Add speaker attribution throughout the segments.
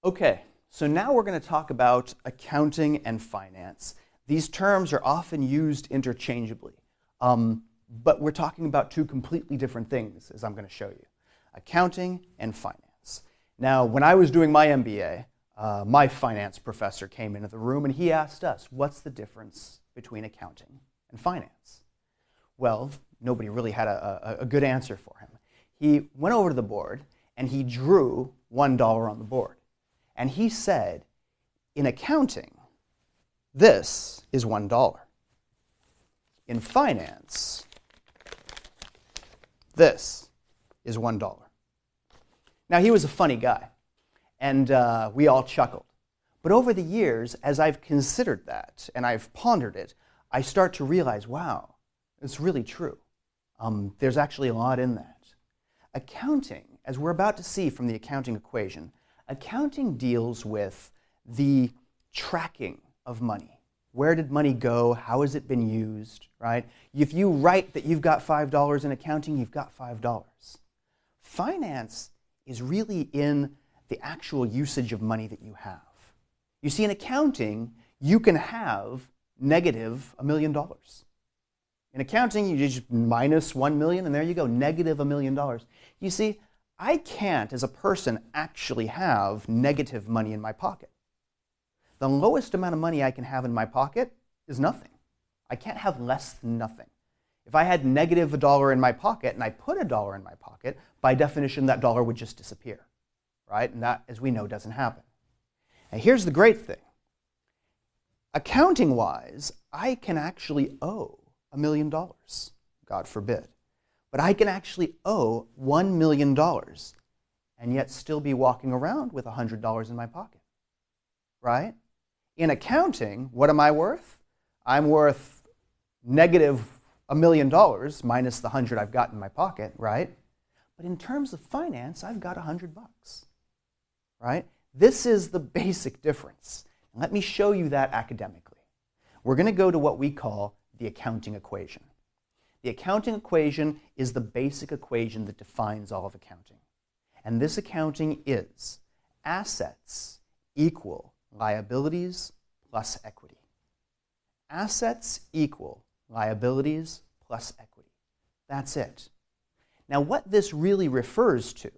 Speaker 1: Okay, so now we're going to talk about accounting and finance. These terms are often used interchangeably, but we're talking about two completely different things, as I'm going to show you. Accounting and finance. Now, when I was doing my MBA, my finance professor came into the room and he asked us, what's the difference between accounting and finance? Well, nobody really had a good answer for him. He went over to the board and he drew $1 on the board. And he said, in accounting, this is $1. In finance, this is $1. Now, he was a funny guy, and we all chuckled. But over the years, as I've considered that and I've pondered it, I start to realize, wow, it's really true. There's actually a lot in that. Accounting, as we're about to see from the accounting equation, accounting deals with the tracking of money. Where did money go? How has it been used, right? If you write that you've got $5 in accounting, you've got $5. Finance is really in the actual usage of money that you have. You see, in accounting, you can have negative $1 million. In accounting, you just minus 1 million, and there you go, negative $1 million. You see, I can't, as a person, actually have negative money in my pocket. The lowest amount of money I can have in my pocket is nothing. I can't have less than nothing. If I had negative $1 in my pocket and I put $1 in my pocket, by definition, that dollar would just disappear, right? And that, as we know, doesn't happen. And here's the great thing. Accounting-wise, I can actually owe $1 million, God forbid. But I can actually owe $1 million and yet still be walking around with $100 in my pocket, right? In accounting, what am I worth? I'm worth negative $1 million minus the 100 I've got in my pocket, right? But in terms of finance, I've got $100, right? This is the basic difference. And let me show you that academically. We're going to go to what we call the accounting equation. The accounting equation is the basic equation that defines all of accounting. And this accounting is assets equal liabilities plus equity. Assets equal liabilities plus equity. That's it. Now, what this really refers to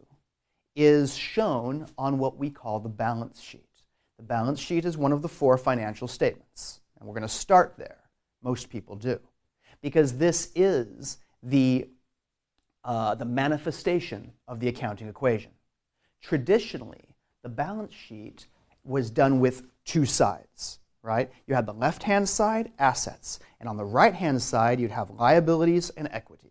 Speaker 1: is shown on what we call the balance sheet. The balance sheet is one of the 4 financial statements, and we're going to start there. Most people do. Because this is the manifestation of the accounting equation. Traditionally, the balance sheet was done with 2 sides, right? You had the left-hand side, assets, and on the right-hand side, you'd have liabilities and equity.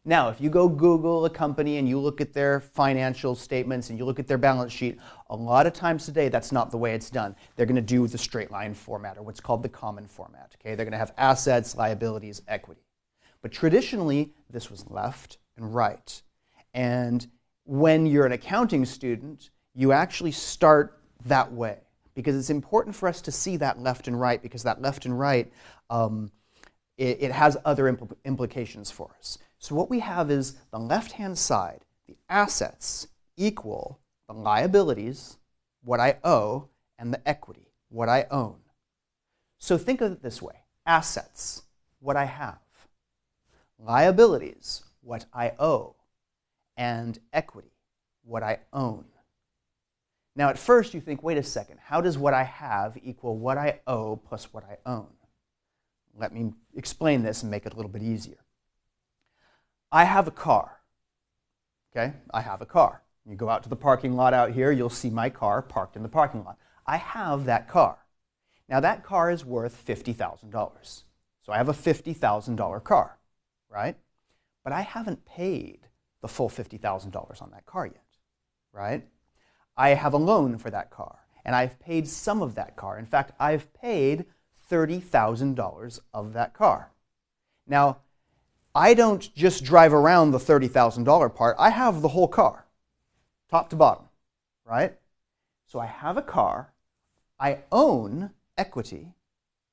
Speaker 1: Now, if you go Google a company and you look at their financial statements and you look at their balance sheet, a lot of times today, that's not the way it's done. They're going to do the straight line format, or what's called the common format. Okay? They're going to have assets, liabilities, equity. But traditionally, this was left and right. And when you're an accounting student, you actually start that way, because it's important for us to see that left and right, because that left and right, it has other implications for us. So what we have is the left-hand side, the assets equal the liabilities, what I owe, and the equity, what I own. So think of it this way. Assets, what I have. Liabilities, what I owe. And equity, what I own. Now at first you think, wait a second, how does what I have equal what I owe plus what I own? Let me explain this and make it a little bit easier. I have a car, okay? I have a car. You go out to the parking lot out here, you'll see my car parked in the parking lot. I have that car. Now that car is worth $50,000. So I have a $50,000 car, right? But I haven't paid the full $50,000 on that car yet, right? I have a loan for that car, and I've paid some of that car. In fact, I've paid $30,000 of that car. Now, I don't just drive around the $30,000 part. I have the whole car, top to bottom, right? So I have a car. I own equity,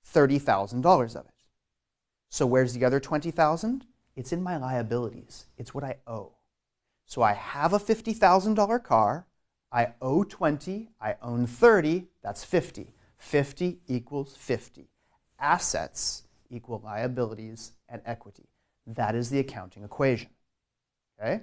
Speaker 1: $30,000 of it. So where's the other $20,000? It's in my liabilities. It's what I owe. So I have a $50,000 car. I owe 20, I own 30, that's 50. 50 equals 50. Assets equal liabilities and equity. That is the accounting equation. Okay?